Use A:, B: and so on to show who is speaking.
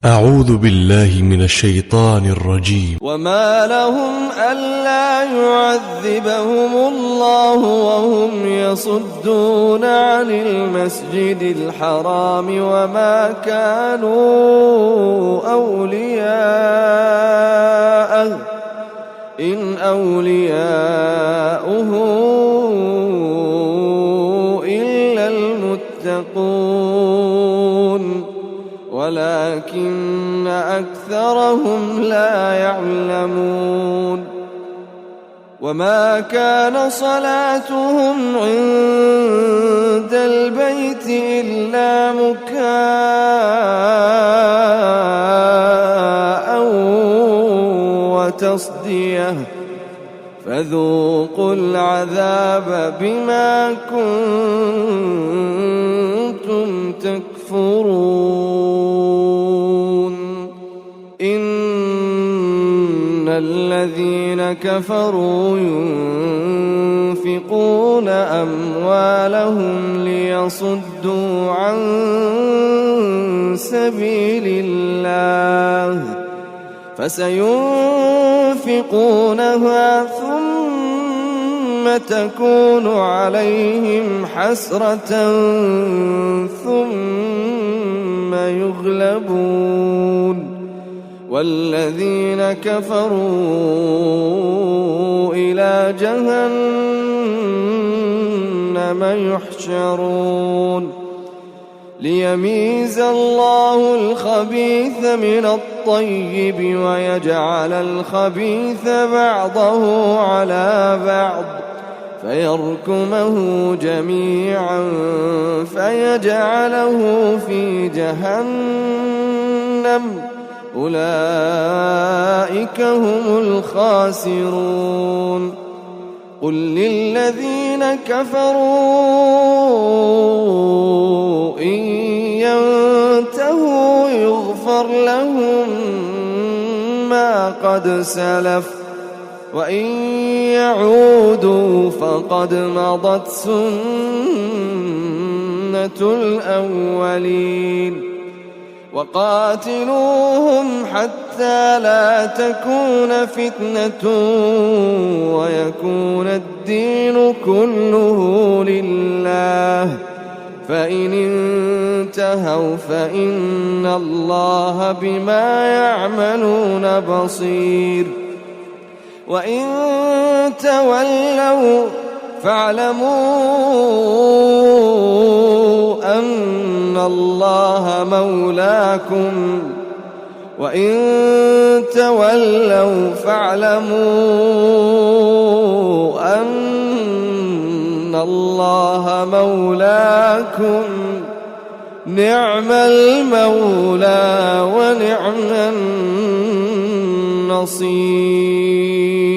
A: أعوذ بالله من الشيطان الرجيم.
B: وما لهم ألا يعذبهم الله وهم يصدون عن المسجد الحرام وما كانوا أولياءه إن أولياؤه إلا المتقون ولكن أكثرهم لا يعلمون. وما كان صلاتهم عند البيت إلا مكاء وتصدية فذوقوا العذاب بما كنتم تكفرون. إن الذين كفروا ينفقون أموالهم ليصدوا عن سبيل الله فسينفقونها ثم تكون عليهم حسرة ثم يغلبون والذين كفروا إلى جهنم يحشرون ليميز الله الخبيث من الطيب ويجعل الخبيث بعضه على بعض فيركمه جميعا فيجعله في جهنم أولئك هم الخاسرون. قل للذين كفروا إن ينتهوا يغفر لهم ما قد سلف وإن يعودوا فقد مضت سنة الأولين. وقاتلوهم حتى لا تكون فتنة ويكون الدين كله لله فإن انتهوا فإن الله بما يعملون بصير. وإن تولوا فاعلموا أن الله مولاكم وإن تولوا فاعلموا أن الله مولاكم نعم المولى ونعم النصير.